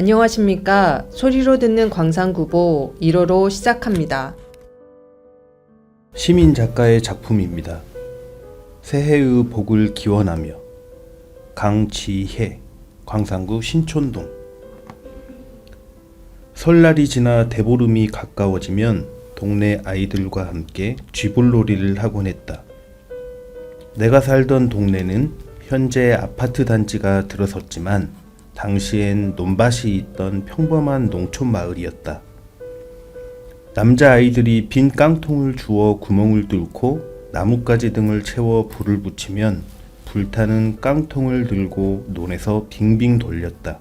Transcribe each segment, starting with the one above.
안녕하십니까. 소리로 듣는 광산구보 1호로 시작합니다. 시민 작가의 작품입니다. 새해의 복을 기원하며. 강지혜, 광산구 신촌동. 설날이 지나 대보름이 가까워지면 동네 아이들과 함께 쥐불놀이를 하곤 했다. 내가 살던 동네는 현재 아파트 단지가 들어섰지만 당시엔 논밭이 있던 평범한 농촌 마을이었다. 남자아이들이 빈 깡통을 주워 구멍을 뚫고 나뭇가지 등을 채워 불을 붙이면 불타는 깡통을 들고 논에서 빙빙 돌렸다.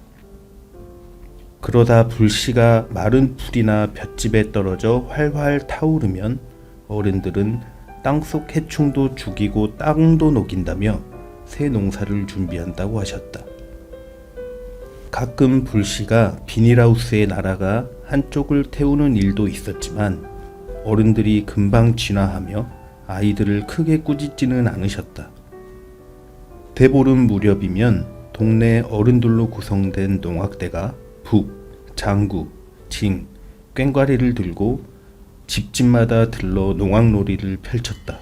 그러다 불씨가 마른 풀이나 볏짚에 떨어져 활활 타오르면 어른들은 땅속 해충도 죽이고 땅도 녹인다며 새 농사를 준비한다고 하셨다. 가끔 불씨가 비닐하우스에 날아가 한쪽을 태우는 일도 있었지만 어른들이 금방 진화하며 아이들을 크게 꾸짖지는 않으셨다. 대보름 무렵이면 동네 어른들로 구성된 농악대가 북, 장구, 징, 꽹과리를 들고 집집마다 들러 농악놀이를 펼쳤다.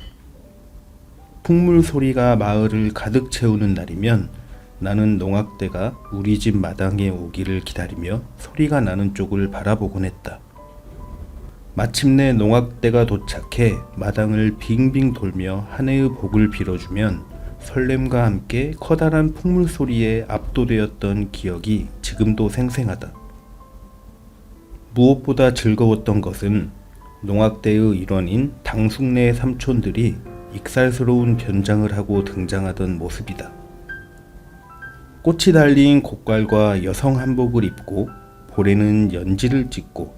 풍물 소리가 마을을 가득 채우는 날이면 나는 농악대가 우리 집 마당에 오기를 기다리며 소리가 나는 쪽을 바라보곤 했다. 마침내 농악대가 도착해 마당을 빙빙 돌며 한 해의 복을 빌어주면 설렘과 함께 커다란 풍물 소리에 압도되었던 기억이 지금도 생생하다. 무엇보다 즐거웠던 것은 농악대의 일원인 당숙네 삼촌들이 익살스러운 변장을 하고 등장하던 모습이다. 꽃이 달린 곶갈과 여성 한복을 입고 볼에는 연지를 찍고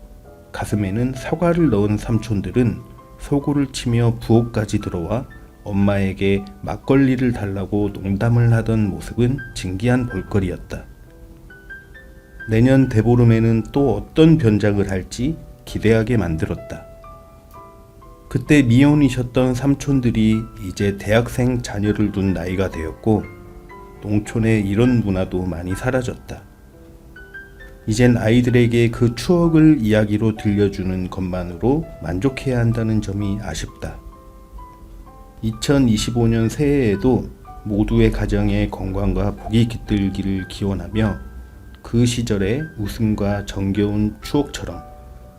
가슴에는 사과를 넣은 삼촌들은 소고를 치며 부엌까지 들어와 엄마에게 막걸리를 달라고 농담을 하던 모습은 진기한 볼거리였다. 내년 대보름에는 또 어떤 변장을 할지 기대하게 만들었다. 그때 미혼이셨던 삼촌들이 이제 대학생 자녀를 둔 나이가 되었고 농촌에 이런 문화도 많이 사라졌다. 이젠 아이들에게 그 추억을 이야기로 들려주는 것만으로 만족해야 한다는 점이 아쉽다. 2025년 새해에도 모두의 가정에 건강과 복이 깃들기를 기원하며 그 시절의 웃음과 정겨운 추억처럼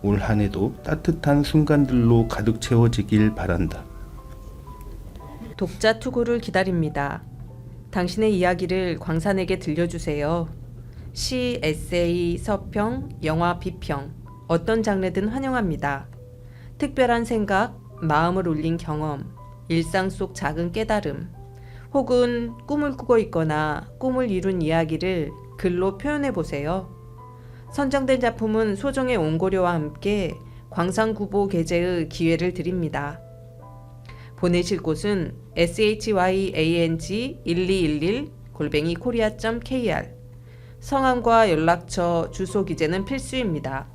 올 한해도 따뜻한 순간들로 가득 채워지길 바란다. 독자 투고를 기다립니다. 당신의 이야기를 광산에게 들려주세요. 시, 에세이, 서평, 영화, 비평, 어떤 장르든 환영합니다. 특별한 생각, 마음을 울린 경험, 일상 속 작은 깨달음, 혹은 꿈을 꾸고 있거나 꿈을 이룬 이야기를 글로 표현해보세요. 선정된 작품은 소정의 온고료와 함께 광산구보 게재의 기회를 드립니다. 보내실 곳은 syang1211@korea.kr 성함과 연락처, 주소 기재는 필수입니다.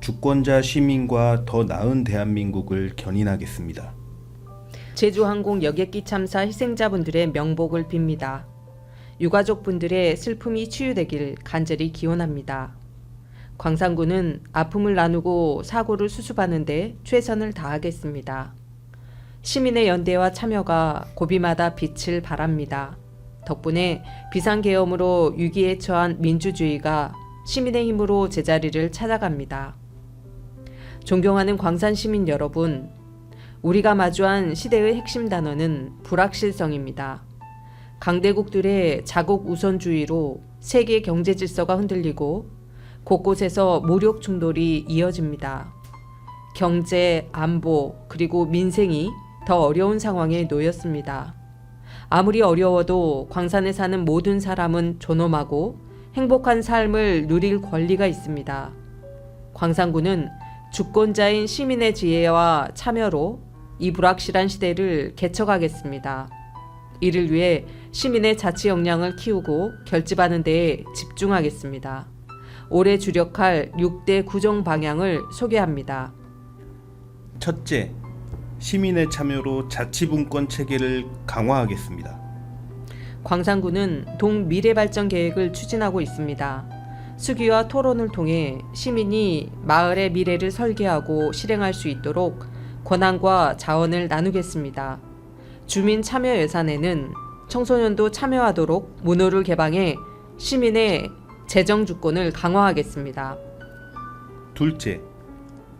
주권자 시민과 더 나은 대한민국을 견인하겠습니다. 제주항공 여객기 참사 희생자분들의 명복을 빕니다. 유가족분들의 슬픔이 치유되길 간절히 기원합니다. 광산구는 아픔을 나누고 사고를 수습하는 데 최선을 다하겠습니다. 시민의 연대와 참여가 고비마다 빛을 발합니다. 덕분에 비상계엄으로 위기에 처한 민주주의가 시민의 힘으로 제자리를 찾아갑니다. 존경하는 광산 시민 여러분, 우리가 마주한 시대의 핵심 단어는 불확실성입니다. 강대국들의 자국 우선주의로 세계 경제 질서가 흔들리고 곳곳에서 무력 충돌이 이어집니다. 경제, 안보, 그리고 민생이 더 어려운 상황에 놓였습니다. 아무리 어려워도 광산에 사는 모든 사람은 존엄하고 행복한 삶을 누릴 권리가 있습니다. 광산구는 주권자인 시민의 지혜와 참여로 이 불확실한 시대를 개척하겠습니다. 이를 위해 시민의 자치 역량을 키우고 결집하는 데에 집중하겠습니다. 올해 주력할 6대 구정 방향을 소개합니다. 첫째, 시민의 참여로 자치분권 체계를 강화하겠습니다. 광산구는 동미래발전 계획을 추진하고 있습니다. 수기와 토론을 통해 시민이 마을의 미래를 설계하고 실행할 수 있도록 권한과 자원을 나누겠습니다. 주민 참여 예산에는 청소년도 참여하도록 문호를 개방해 시민의 재정 주권을 강화하겠습니다. 둘째,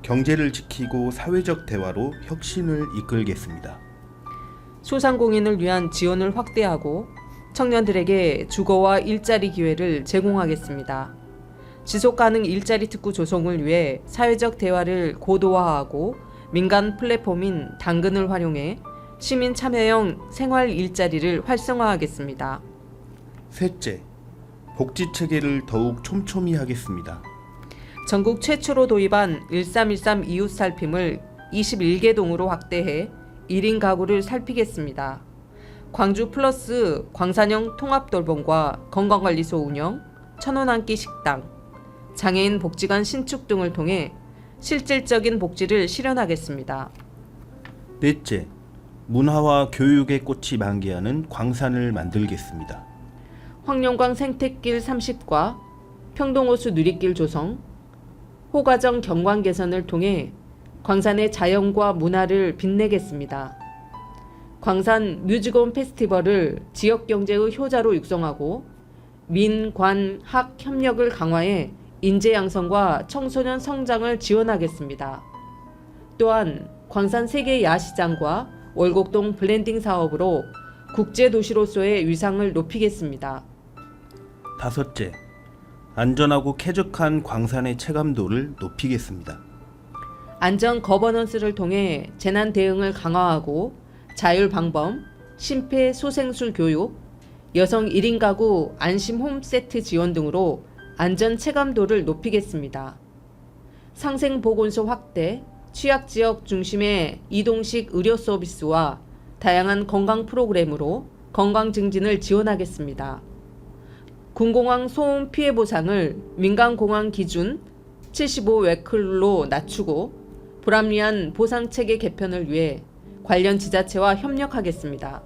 경제를 지키고 사회적 대화로 혁신을 이끌겠습니다. 소상공인을 위한 지원을 확대하고 청년들에게 주거와 일자리 기회를 제공하겠습니다. 지속가능 일자리 특구 조성을 위해 사회적 대화를 고도화하고 민간 플랫폼인 당근을 활용해 시민 참여형 생활 일자리를 활성화하겠습니다. 셋째, 복지 체계를 더욱 촘촘히 하겠습니다. 전국 최초로 도입한 1313 이웃 살핌을 21개 동으로 확대해 1인 가구를 살피겠습니다. 광주 플러스 광산형 통합돌봄과 건강관리소 운영, 천원 한 끼 식당, 장애인 복지관 신축 등을 통해 실질적인 복지를 실현하겠습니다. 넷째, 문화와 교육의 꽃이 만개하는 광산을 만들겠습니다. 황룡광 생태길 30과 평동호수 누리길 조성, 호가정 경관 개선을 통해 광산의 자연과 문화를 빛내겠습니다. 광산 뮤지엄 페스티벌을 지역 경제의 효자로 육성하고 민, 관, 학 협력을 강화해 인재 양성과 청소년 성장을 지원하겠습니다. 또한 광산 세계 야시장과 월곡동 블렌딩 사업으로 국제도시로서의 위상을 높이겠습니다. 다섯째, 안전하고 쾌적한 광산의 체감도를 높이겠습니다. 안전 거버넌스를 통해 재난 대응을 강화하고 자율 방범, 심폐소생술 교육, 여성 1인 가구 안심 홈세트 지원 등으로 안전 체감도를 높이겠습니다. 상생보건소 확대, 취약지역 중심의 이동식 의료 서비스와 다양한 건강 프로그램으로 건강 증진을 지원하겠습니다. 군공항 소음 피해 보상을 민간공항 기준 75웨클로 낮추고 불합리한 보상체계 개편을 위해 관련 지자체와 협력하겠습니다.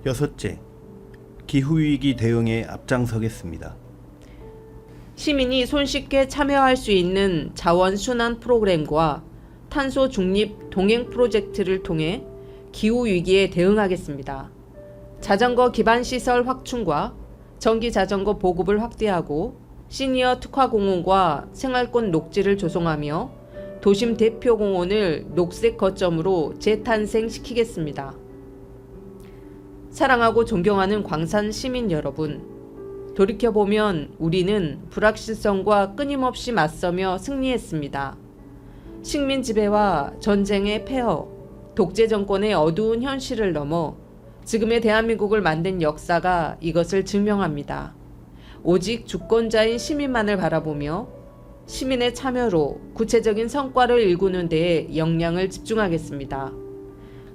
여섯째, 기후위기 대응에 앞장서겠습니다. 시민이 손쉽게 참여할 수 있는 자원 순환 프로그램과 탄소 중립 동행 프로젝트를 통해 기후 위기에 대응하겠습니다. 자전거 기반 시설 확충과 전기 자전거 보급을 확대하고 시니어 특화 공원과 생활권 녹지를 조성하며 도심 대표 공원을 녹색 거점으로 재탄생시키겠습니다. 사랑하고 존경하는 광산 시민 여러분, 돌이켜보면 우리는 불확실성과 끊임없이 맞서며 승리했습니다. 식민 지배와 전쟁의 폐허, 독재 정권의 어두운 현실을 넘어 지금의 대한민국을 만든 역사가 이것을 증명합니다. 오직 주권자인 시민만을 바라보며 시민의 참여로 구체적인 성과를 일구는 데에 역량을 집중하겠습니다.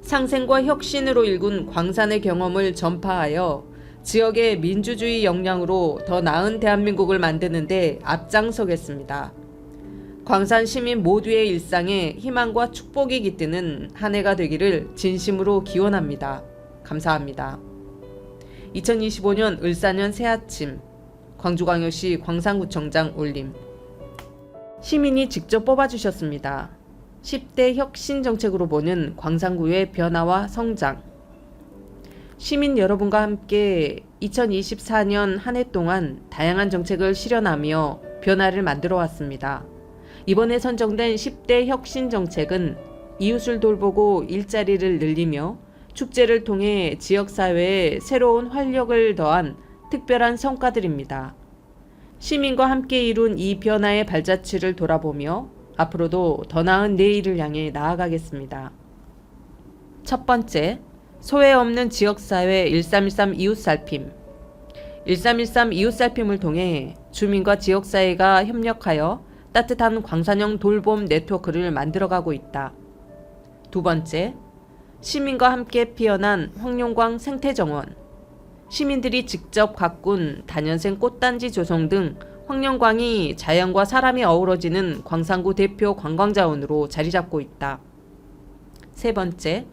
상생과 혁신으로 일군 광산의 경험을 전파하여 지역의 민주주의 역량으로 더 나은 대한민국을 만드는 데 앞장서겠습니다. 광산 시민 모두의 일상에 희망과 축복이 깃드는 한 해가 되기를 진심으로 기원합니다. 감사합니다. 2025년 을사년 새아침 광주광역시 광산구청장 올림. 시민이 직접 뽑아주셨습니다. 10대 혁신 정책으로 보는 광산구의 변화와 성장. 시민 여러분과 함께 2024년 한 해 동안 다양한 정책을 실현하며 변화를 만들어 왔습니다. 이번에 선정된 10대 혁신 정책은 이웃을 돌보고 일자리를 늘리며 축제를 통해 지역사회에 새로운 활력을 더한 특별한 성과들입니다. 시민과 함께 이룬 이 변화의 발자취를 돌아보며 앞으로도 더 나은 내일을 향해 나아가겠습니다. 첫 번째, 소외 없는 지역사회 1313 이웃살핌. 1313 이웃살핌을 통해 주민과 지역사회가 협력하여 따뜻한 광산형 돌봄 네트워크를 만들어가고 있다. 두 번째, 시민과 함께 피어난 황룡광 생태정원. 시민들이 직접 가꾼 다년생 꽃단지 조성 등 황룡광이 자연과 사람이 어우러지는 광산구 대표 관광자원으로 자리잡고 있다. 세 번째,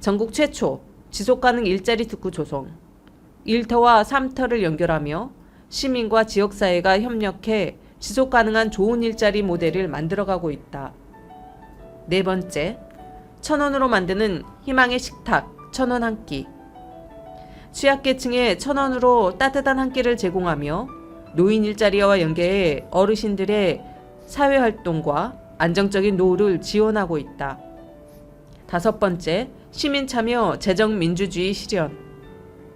전국 최초 지속가능 일자리 특구 조성. 일터와 3터를 연결하며 시민과 지역사회가 협력해 지속가능한 좋은 일자리 모델을 만들어가고 있다. 네 번째, 1,000원으로 만드는 희망의 식탁 1,000원 한 끼. 취약계층에 1,000원으로 따뜻한 한 끼를 제공하며 노인 일자리와 연계해 어르신들의 사회활동과 안정적인 노후를 지원하고 있다. 다섯 번째, 시민참여 재정민주주의 실현.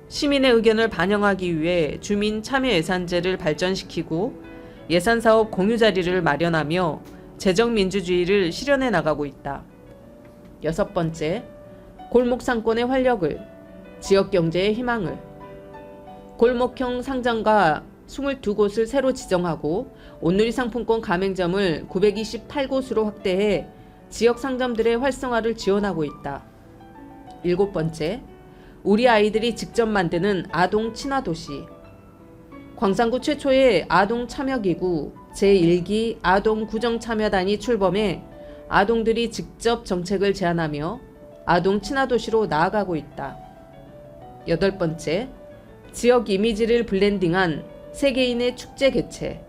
시민의 의견을 반영하기 위해 주민참여예산제를 발전시키고 예산사업 공유자리를 마련하며 재정민주주의를 실현해 나가고 있다. 여섯 번째, 골목상권의 활력을, 지역경제의 희망을. 골목형 상점가 22곳을 새로 지정하고 온누리 상품권 가맹점을 928곳으로 확대해 지역 상점들의 활성화를 지원하고 있다. 일곱 번째, 우리 아이들이 직접 만드는 아동 친화도시. 광산구 최초의 아동 참여기구 제1기 아동 구정참여단이 출범해 아동들이 직접 정책을 제안하며 아동 친화도시로 나아가고 있다. 여덟 번째, 지역 이미지를 블렌딩한 세계인의 축제 개최.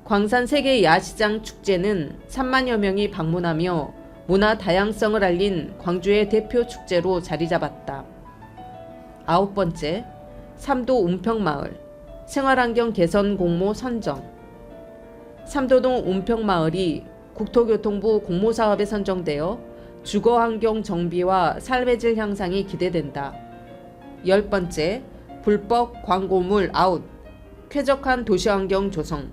광산 세계 야시장 축제는 3만여 명이 방문하며 문화 다양성을 알린 광주의 대표 축제로 자리 잡았다. 아홉 번째, 삼도 운평마을 생활환경 개선 공모 선정. 삼도동 운평마을이 국토교통부 공모사업에 선정되어 주거환경 정비와 삶의 질 향상이 기대된다. 열 번째, 불법 광고물 아웃, 쾌적한 도시환경 조성.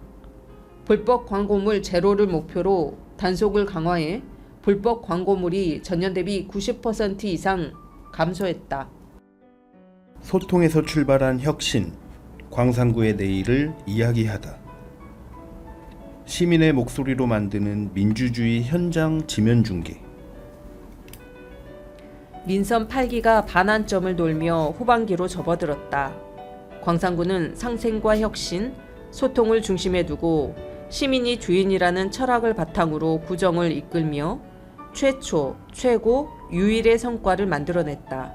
불법 광고물 제로를 목표로 단속을 강화해 불법 광고물이 전년 대비 90% 이상 감소했다. 소통에서 출발한 혁신, 광산구의 내일을 이야기하다. 시민의 목소리로 만드는 민주주의 현장 지면 중계. 민선 8기가 반환점을 돌며 후반기로 접어들었다. 광산구는 상생과 혁신, 소통을 중심에 두고 시민이 주인이라는 철학을 바탕으로 구정을 이끌며 최초, 최고, 유일의 성과를 만들어냈다.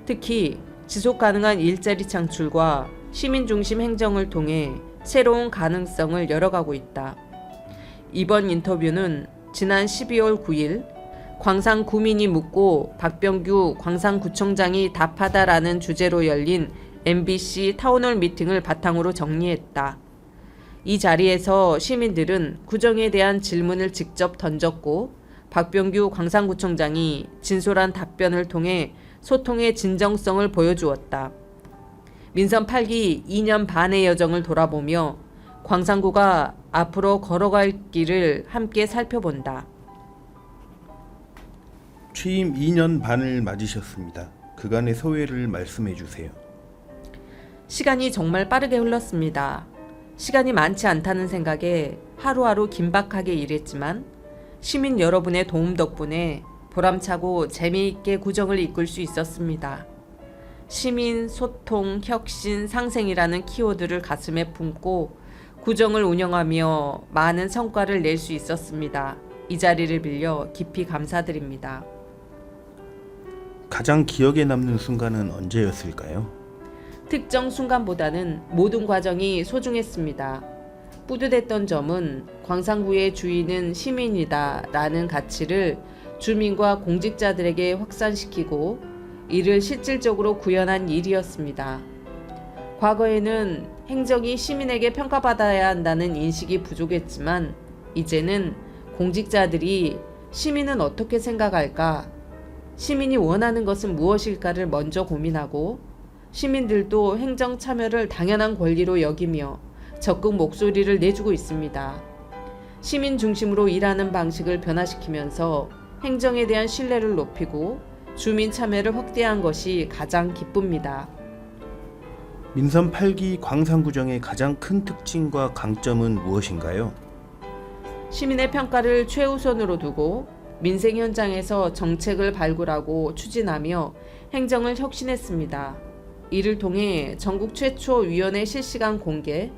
특히 지속가능한 일자리 창출과 시민중심 행정을 통해 새로운 가능성을 열어가고 있다. 이번 인터뷰는 지난 12월 9일 광산구민이 묻고 박병규 광산구청장이 답하다라는 주제로 열린 MBC 타운홀 미팅을 바탕으로 정리했다. 이 자리에서 시민들은 구정에 대한 질문을 직접 던졌고 박병규 광산구청장이 진솔한 답변을 통해 소통의 진정성을 보여주었다. 민선 8기 2년 반의 여정을 돌아보며 광산구가 앞으로 걸어갈 길을 함께 살펴본다. 취임 2년 반을 맞으셨습니다. 그간의 소회를 말씀해 주세요. 시간이 정말 빠르게 흘렀습니다. 시간이 많지 않다는 생각에 하루하루 긴박하게 일했지만 시민 여러분의 도움 덕분에 보람차고 재미있게 구정을 이끌 수 있었습니다. 시민, 소통, 혁신, 상생이라는 키워드를 가슴에 품고 구정을 운영하며 많은 성과를 낼 수 있었습니다. 이 자리를 빌려 깊이 감사드립니다. 가장 기억에 남는 순간은 언제였을까요? 특정 순간보다는 모든 과정이 소중했습니다. 뿌듯했던 점은 광산구의 주인은 시민이다 라는 가치를 주민과 공직자들에게 확산시키고 이를 실질적으로 구현한 일이었습니다. 과거에는 행정이 시민에게 평가받아야 한다는 인식이 부족했지만 이제는 공직자들이 시민은 어떻게 생각할까? 시민이 원하는 것은 무엇일까를 먼저 고민하고 시민들도 행정 참여를 당연한 권리로 여기며 적극 목소리를 내주고 있습니다. 시민 중심으로 일하는 방식을 변화시키면서 행정에 대한 신뢰를 높이고 주민 참여를 확대한 것이 가장 기쁩니다. 민선 8기 광산구정의 가장 큰 특징과 강점은 무엇인가요? 시민의 평가를 최우선으로 두고 민생 현장에서 정책을 발굴하고 추진하며 행정을 혁신했습니다. 이를 통해 전국 최초 위원회 실시간 공개,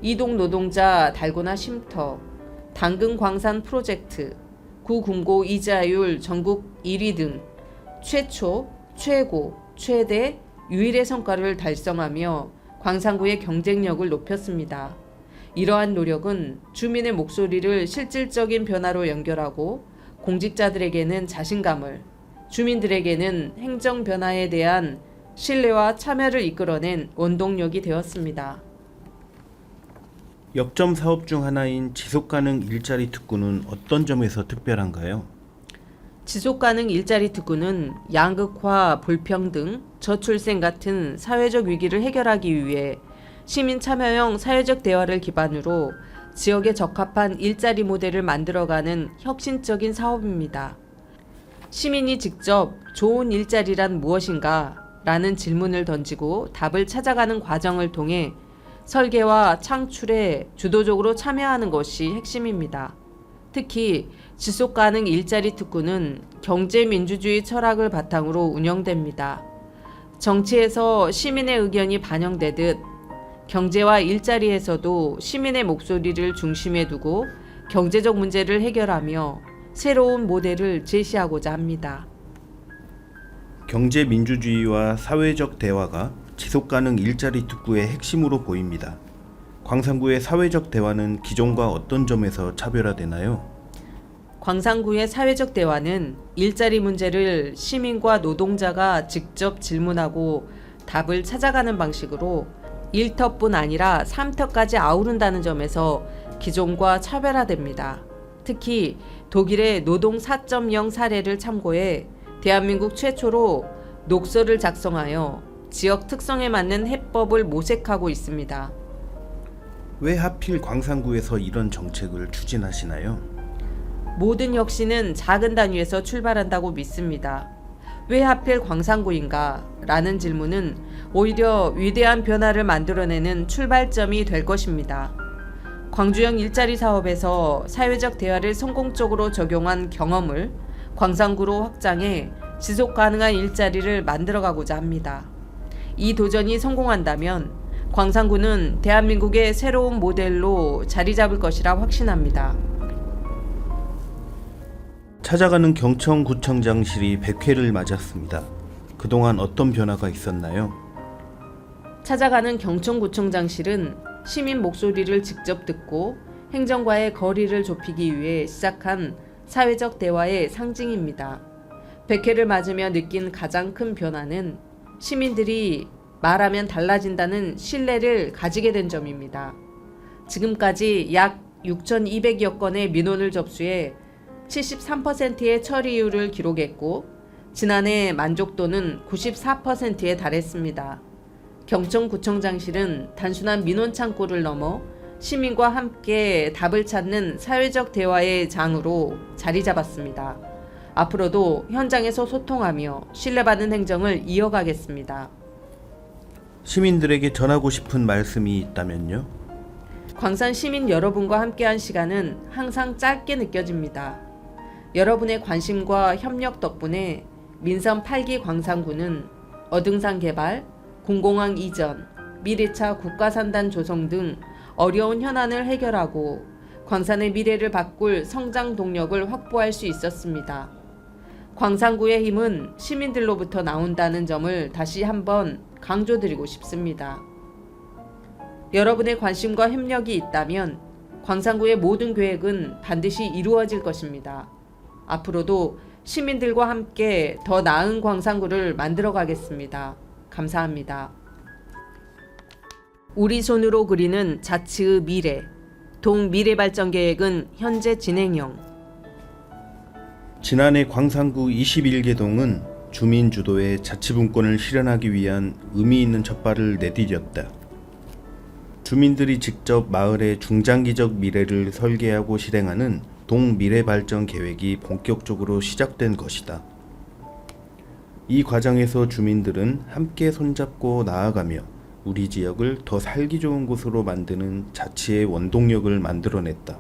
이동 노동자 달고나 쉼터, 당근 광산 프로젝트, 구금고 이자율 전국 1위 등 최초, 최고, 최대, 유일의 성과를 달성하며 광산구의 경쟁력을 높였습니다. 이러한 노력은 주민의 목소리를 실질적인 변화로 연결하고 공직자들에게는 자신감을, 주민들에게는 행정 변화에 대한 신뢰와 참여를 이끌어낸 원동력이 되었습니다. 역점 사업 중 하나인 지속가능 일자리 특구는 어떤 점에서 특별한가요? 지속가능 일자리 특구는 양극화, 불평등, 저출생 같은 사회적 위기를 해결하기 위해 시민 참여형 사회적 대화를 기반으로 지역에 적합한 일자리 모델을 만들어가는 혁신적인 사업입니다. 시민이 직접 좋은 일자리란 무엇인가? 라는 질문을 던지고 답을 찾아가는 과정을 통해 설계와 창출에 주도적으로 참여하는 것이 핵심입니다. 특히 지속가능 일자리 특구는 경제민주주의 철학을 바탕으로 운영됩니다. 정치에서 시민의 의견이 반영되듯 경제와 일자리에서도 시민의 목소리를 중심에 두고 경제적 문제를 해결하며 새로운 모델을 제시하고자 합니다. 경제민주주의와 사회적 대화가 지속가능 일자리 특구의 핵심으로 보입니다. 광산구의 사회적 대화는 기존과 어떤 점에서 차별화되나요? 광산구의 사회적 대화는 일자리 문제를 시민과 노동자가 직접 질문하고 답을 찾아가는 방식으로 1터뿐 아니라 3터까지 아우른다는 점에서 기존과 차별화됩니다. 특히 독일의 노동 4.0 사례를 참고해 대한민국 최초로 녹서를 작성하여 지역 특성에 맞는 해법을 모색하고 있습니다. 왜 하필 광산구에서 이런 정책을 추진하시나요? 모든 혁신은 작은 단위에서 출발한다고 믿습니다. 왜 하필 광산구인가? 라는 질문은 오히려 위대한 변화를 만들어내는 출발점이 될 것입니다. 광주형 일자리 사업에서 사회적 대화를 성공적으로 적용한 경험을 광산구로 확장해 지속 가능한 일자리를 만들어가고자 합니다. 이 도전이 성공한다면 광산구는 대한민국의 새로운 모델로 자리 잡을 것이라 확신합니다. 찾아가는 경청구청장실이 100회를 맞았습니다. 그동안 어떤 변화가 있었나요? 찾아가는 경청구청장실은 시민 목소리를 직접 듣고 행정과의 거리를 좁히기 위해 시작한 사회적 대화의 상징입니다. 100회를 맞으며 느낀 가장 큰 변화는 시민들이 말하면 달라진다는 신뢰를 가지게 된 점입니다. 지금까지 약 6,200여 건의 민원을 접수해 73%의 처리율을 기록했고 지난해 만족도는 94%에 달했습니다. 경청구청장실은 단순한 민원 창구를 넘어 시민과 함께 답을 찾는 사회적 대화의 장으로 자리 잡았습니다. 앞으로도 현장에서 소통하며 신뢰받는 행정을 이어가겠습니다. 시민들에게 전하고 싶은 말씀이 있다면요? 광산 시민 여러분과 함께한 시간은 항상 짧게 느껴집니다. 여러분의 관심과 협력 덕분에 민선 8기 광산구는 어등산 개발, 공공항 이전, 미래차 국가산단 조성 등 어려운 현안을 해결하고 광산의 미래를 바꿀 성장 동력을 확보할 수 있었습니다. 광산구의 힘은 시민들로부터 나온다는 점을 다시 한번 강조드리고 싶습니다. 여러분의 관심과 협력이 있다면 광산구의 모든 계획은 반드시 이루어질 것입니다. 앞으로도 시민들과 함께 더 나은 광산구를 만들어 가겠습니다. 감사합니다. 우리 손으로 그리는 자치의 미래, 동미래발전계획은 현재 진행형. 지난해 광산구 21개동은 주민 주도의 자치분권을 실현하기 위한 의미 있는 첫발을 내디뎠다. 주민들이 직접 마을의 중장기적 미래를 설계하고 실행하는 동미래발전 계획이 본격적으로 시작된 것이다. 이 과정에서 주민들은 함께 손잡고 나아가며 우리 지역을 더 살기 좋은 곳으로 만드는 자치의 원동력을 만들어냈다.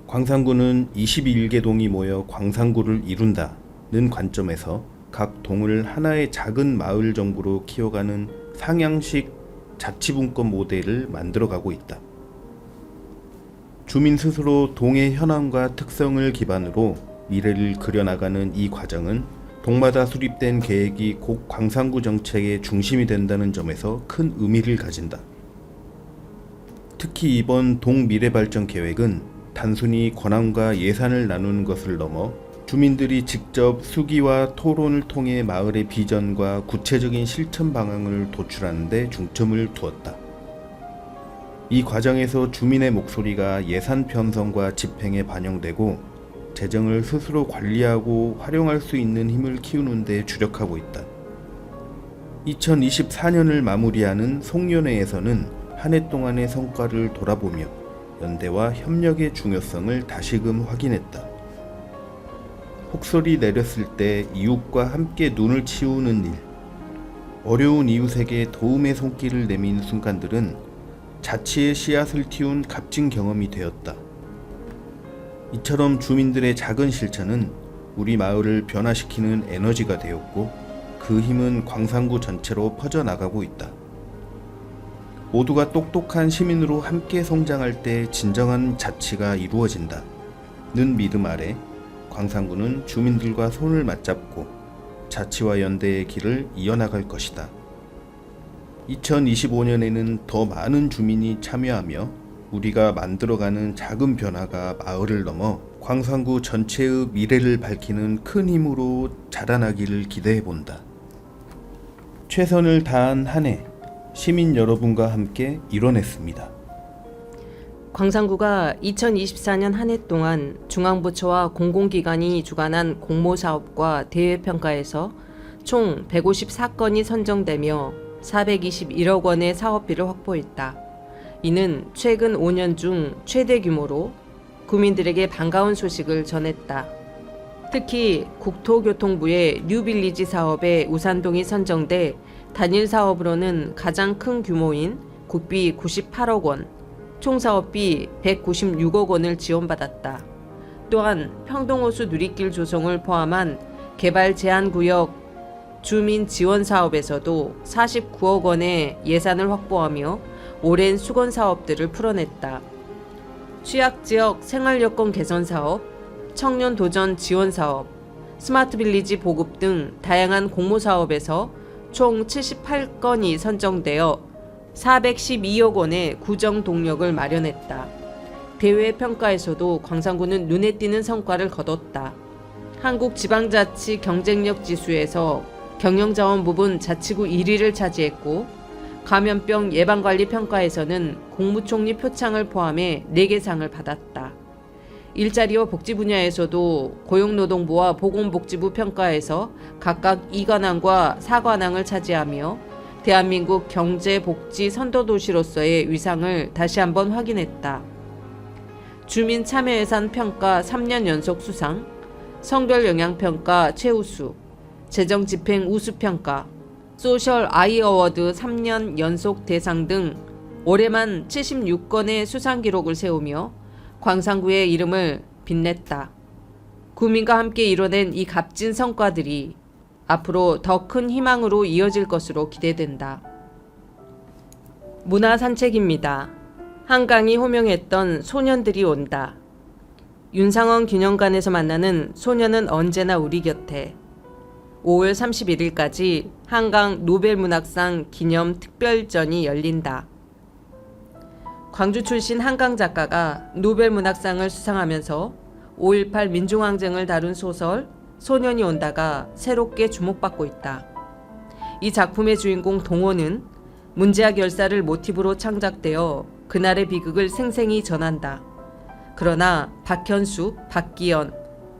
광산구는 21개 동이 모여 광산구를 이룬다는 관점에서 각 동을 하나의 작은 마을 정부로 키워가는 상향식 자치분권 모델을 만들어가고 있다. 주민 스스로 동의 현황과 특성을 기반으로 미래를 그려나가는 이 과정은 동마다 수립된 계획이 곧 광산구 정책의 중심이 된다는 점에서 큰 의미를 가진다. 특히 이번 동미래발전 계획은 단순히 권한과 예산을 나누는 것을 넘어 주민들이 직접 수기와 토론을 통해 마을의 비전과 구체적인 실천 방향을 도출하는 데 중점을 두었다. 이 과정에서 주민의 목소리가 예산 편성과 집행에 반영되고 재정을 스스로 관리하고 활용할 수 있는 힘을 키우는 데 주력하고 있다. 2024년을 마무리하는 송년회에서는 한 해 동안의 성과를 돌아보며 연대와 협력의 중요성을 다시금 확인했다. 혹소리 내렸을 때 이웃과 함께 눈을 치우는 일, 어려운 이웃에게 도움의 손길을 내민 순간들은 자치의 씨앗을 틔운 값진 경험이 되었다. 이처럼 주민들의 작은 실천은 우리 마을을 변화시키는 에너지가 되었고 그 힘은 광산구 전체로 퍼져나가고 있다. 모두가 똑똑한 시민으로 함께 성장할 때 진정한 자치가 이루어진다. 는 믿음 아래 광산구는 주민들과 손을 맞잡고 자치와 연대의 길을 이어나갈 것이다. 2025년에는 더 많은 주민이 참여하며 우리가 만들어가는 작은 변화가 마을을 넘어 광산구 전체의 미래를 밝히는 큰 힘으로 자라나기를 기대해본다. 최선을 다한 한 해 시민 여러분과 함께 이뤄냈습니다. 광산구가 2024년 한 해 동안 중앙부처와 공공기관이 주관한 공모사업과 대회평가에서 총 154건이 선정되며 421억 원의 사업비를 확보했다. 이는 최근 5년 중 최대 규모로 구민들에게 반가운 소식을 전했다. 특히 국토교통부의 뉴빌리지 사업에 우산동이 선정돼 단일 사업으로는 가장 큰 규모인 국비 98억 원, 총 사업비 196억 원을 지원받았다. 또한 평동호수 누리길 조성을 포함한 개발 제한구역 주민 지원 사업에서도 49억 원의 예산을 확보하며 오랜 수건 사업들을 풀어냈다. 취약지역 생활여건 개선 사업, 청년 도전 지원 사업, 스마트 빌리지 보급 등 다양한 공모 사업에서 총 78건이 선정되어 412억 원의 구정 동력을 마련했다. 대회 평가에서도 광산구는 눈에 띄는 성과를 거뒀다. 한국지방자치 경쟁력 지수에서 경영자원 부분 자치구 1위를 차지했고, 감염병 예방관리 평가에서는 국무총리 표창을 포함해 4개 상을 받았다. 일자리와 복지 분야에서도 고용노동부와 보건복지부 평가에서 각각 2관왕과 4관왕을 차지하며 대한민국 경제복지 선도도시로서의 위상을 다시 한번 확인했다. 주민 참여예산 평가 3년 연속 수상, 성별 영향평가 최우수, 재정집행 우수평가, 소셜 아이 어워드 3년 연속 대상 등 올해만 76건의 수상 기록을 세우며 광산구의 이름을 빛냈다. 구민과 함께 이뤄낸 이 값진 성과들이 앞으로 더 큰 희망으로 이어질 것으로 기대된다. 문화산책입니다. 한강이 호명했던 소년들이 온다. 윤상원 기념관에서 만나는 소년은 언제나 우리 곁에. 5월 31일까지 한강 노벨문학상 기념 특별전이 열린다. 광주 출신 한강 작가가 노벨문학상을 수상하면서 5.18 민중항쟁을 다룬 소설 소년이 온다가 새롭게 주목받고 있다. 이 작품의 주인공 동호는 문제학 열사를 모티브로 창작되어 그날의 비극을 생생히 전한다. 그러나 박현숙, 박기현,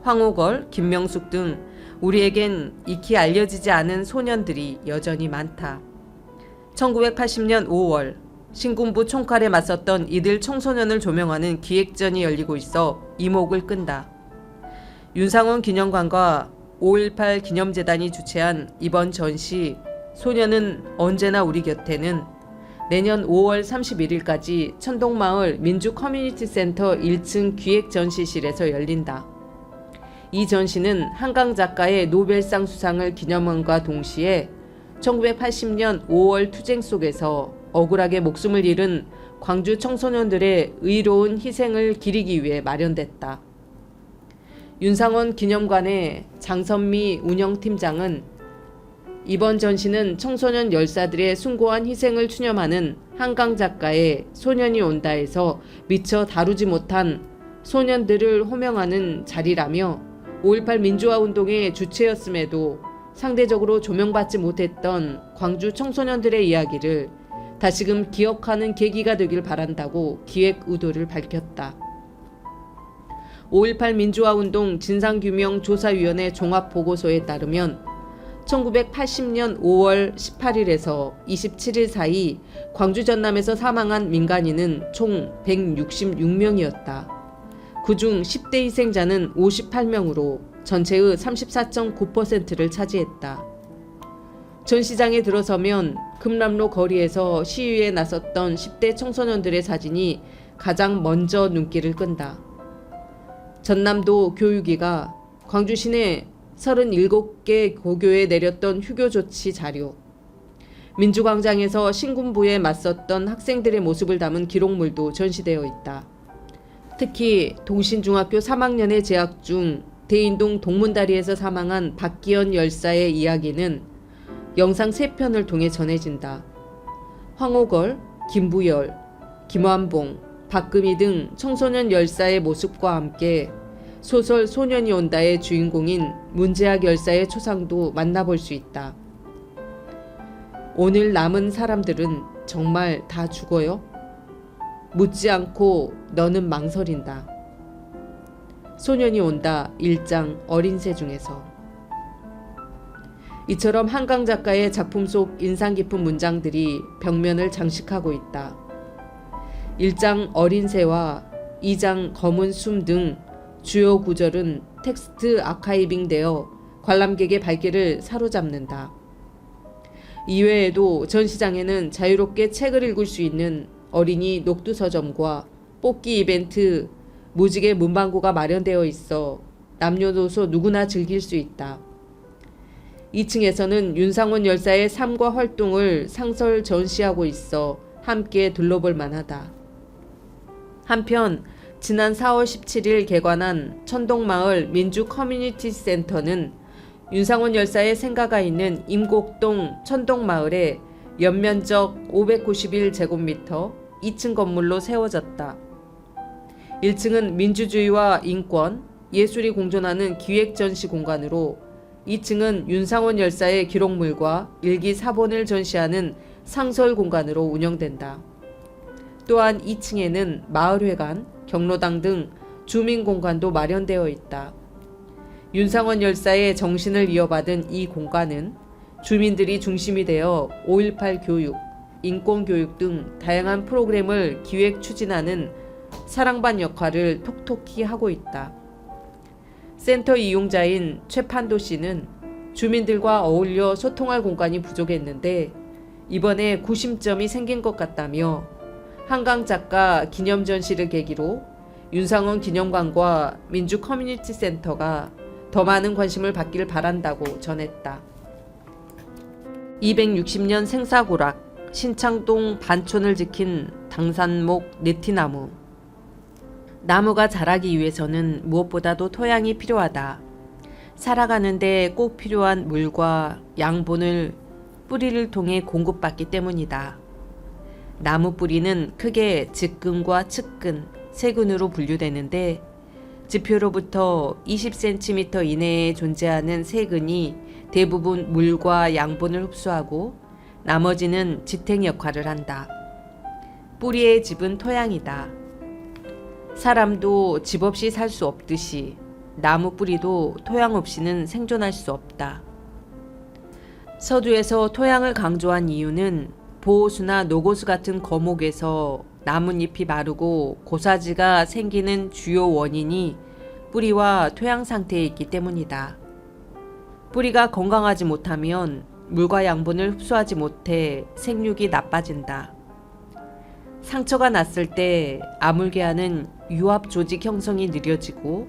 황호걸, 김명숙 등 우리에겐 익히 알려지지 않은 소년들이 여전히 많다. 1980년 5월 신군부 총칼에 맞섰던 이들 청소년을 조명하는 기획전이 열리고 있어 이목을 끈다. 윤상원 기념관과 5.18 기념재단이 주최한 이번 전시 소년은 언제나 우리 곁에는 내년 5월 31일까지 천동마을 민주커뮤니티센터 1층 기획전시실에서 열린다. 이 전시는 한강 작가의 노벨상 수상을 기념함과 동시에 1980년 5월 투쟁 속에서 억울하게 목숨을 잃은 광주 청소년들의 의로운 희생을 기리기 위해 마련됐다. 윤상원 기념관의 장선미 운영팀장은 이번 전시는 청소년 열사들의 숭고한 희생을 추념하는 한강 작가의 소년이 온다에서 미처 다루지 못한 소년들을 호명하는 자리라며 5.18 민주화운동의 주체였음에도 상대적으로 조명받지 못했던 광주 청소년들의 이야기를 다시금 기억하는 계기가 되길 바란다고 기획 의도를 밝혔다. 5.18 민주화운동 진상규명조사위원회 종합보고서에 따르면 1980년 5월 18일에서 27일 사이 광주 전남에서 사망한 민간인은 총 166명이었다. 그중 10대 희생자는 58명으로 전체의 34.9%를 차지했다. 전시장에 들어서면 금남로 거리에서 시위에 나섰던 10대 청소년들의 사진이 가장 먼저 눈길을 끈다. 전남도 교육위가 광주 시내 37개 고교에 내렸던 휴교 조치 자료, 민주광장에서 신군부에 맞섰던 학생들의 모습을 담은 기록물도 전시되어 있다. 특히 동신중학교 3학년에 재학 중 대인동 동문다리에서 사망한 박기현 열사의 이야기는 영상 3편을 통해 전해진다. 황호걸, 김부열, 김완봉, 박금희 등 청소년 열사의 모습과 함께 소설 소년이 온다의 주인공인 문재학 열사의 초상도 만나볼 수 있다. 오늘 남은 사람들은 정말 다 죽어요? 묻지 않고 너는 망설인다. 소년이 온다 1장 어린새 중에서. 이처럼 한강 작가의 작품 속 인상 깊은 문장들이 벽면을 장식하고 있다. 1장 어린새와 2장 검은 숨 등 주요 구절은 텍스트 아카이빙되어 관람객의 발길을 사로잡는다. 이외에도 전시장에는 자유롭게 책을 읽을 수 있는 어린이 녹두서점과 뽑기 이벤트, 무지개 문방구가 마련되어 있어 남녀노소 누구나 즐길 수 있다. 2층에서는 윤상원 열사의 삶과 활동을 상설 전시하고 있어 함께 둘러볼 만하다. 한편 지난 4월 17일 개관한 천동마을 민주커뮤니티센터는 윤상원 열사의 생가가 있는 임곡동 천동마을에 연면적 591제곱미터 2층 건물로 세워졌다. 1층은 민주주의와 인권, 예술이 공존하는 기획전시 공간으로 2층은 윤상원 열사의 기록물과 일기 사본을 전시하는 상설 공간으로 운영된다. 또한 2층에는 마을회관, 경로당 등 주민공간도 마련되어 있다. 윤상원 열사의 정신을 이어받은 이 공간은 주민들이 중심이 되어 5.18 교육, 인권교육 등 다양한 프로그램을 기획 추진하는 사랑반 역할을 톡톡히 하고 있다. 센터 이용자인 최판도 씨는 주민들과 어울려 소통할 공간이 부족했는데 이번에 구심점이 생긴 것 같다며 한강 작가 기념 전시를 계기로 윤상원 기념관과 민주 커뮤니티 센터가 더 많은 관심을 받길 바란다고 전했다. 260년 생사고락, 신창동 반촌을 지킨 당산목 느티나무. 나무가 자라기 위해서는 무엇보다도 토양이 필요하다. 살아가는데 꼭 필요한 물과 양분을 뿌리를 통해 공급받기 때문이다. 나무 뿌리는 크게 직근과 측근, 세근으로 분류되는데 지표로부터 20cm 이내에 존재하는 세근이 대부분 물과 양분을 흡수하고 나머지는 지탱 역할을 한다. 뿌리의 집은 토양이다. 사람도 집 없이 살 수 없듯이 나무 뿌리도 토양 없이는 생존할 수 없다. 서두에서 토양을 강조한 이유는 보호수나 노고수 같은 거목에서 나뭇잎이 마르고 고사지가 생기는 주요 원인이 뿌리와 토양 상태에 있기 때문이다. 뿌리가 건강하지 못하면 물과 양분을 흡수하지 못해 생육이 나빠진다. 상처가 났을 때 아물게하는 유합 조직 형성이 느려지고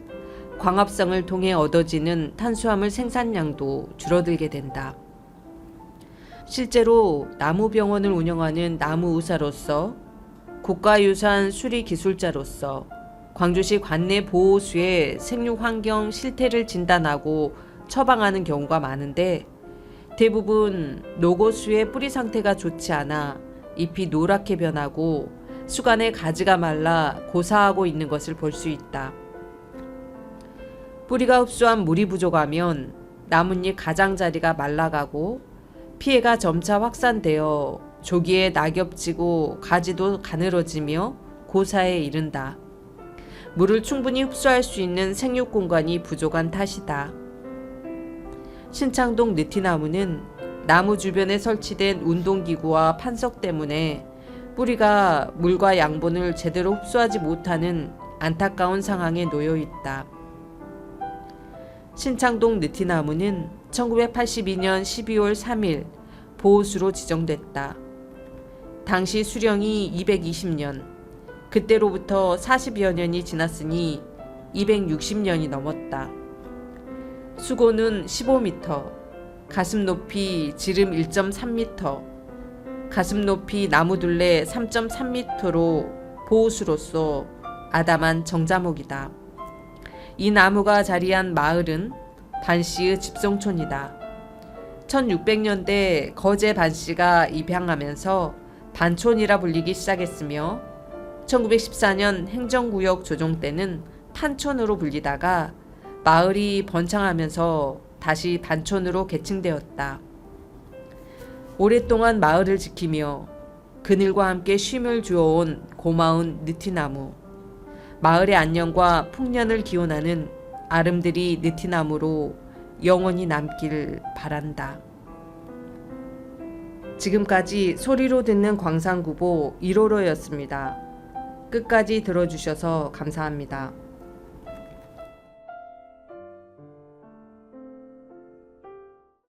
광합성을 통해 얻어지는 탄수화물 생산량도 줄어들게 된다. 실제로 나무병원을 운영하는 나무의사로서 국가유산 수리기술자로서 광주시 관내 보호수의 생육 환경 실태를 진단하고 처방하는 경우가 많은데 대부분 노고수의 뿌리 상태가 좋지 않아 잎이 노랗게 변하고 수간의 가지가 말라 고사하고 있는 것을 볼 수 있다. 뿌리가 흡수한 물이 부족하면 나뭇잎 가장자리가 말라가고 피해가 점차 확산되어 조기에 낙엽지고 가지도 가늘어지며 고사에 이른다. 물을 충분히 흡수할 수 있는 생육 공간이 부족한 탓이다. 신창동 느티나무는 나무 주변에 설치된 운동기구와 판석 때문에 뿌리가 물과 양분을 제대로 흡수하지 못하는 안타까운 상황에 놓여 있다. 신창동 느티나무는 1982년 12월 3일 보호수로 지정됐다. 당시 수령이 220년, 그때로부터 40여 년이 지났으니 260년이 넘었다. 수고는 15m, 가슴 높이 지름 1.3m, 가슴 높이 나무둘레 3.3m로 보호수로서 아담한 정자목이다. 이 나무가 자리한 마을은 반씨의 집성촌이다. 1600년대 거제 반씨가 입향하면서 반촌이라 불리기 시작했으며 1914년 행정구역 조정 때는 탄촌으로 불리다가 마을이 번창하면서 다시 반촌으로 개칭되었다. 오랫동안 마을을 지키며 그늘과 함께 쉼을 주어온 고마운 느티나무. 마을의 안녕과 풍년을 기원하는 아름드리 느티나무로 영원히 남길 바란다. 지금까지 소리로 듣는 광산구보 1호로였습니다. 끝까지 들어주셔서 감사합니다.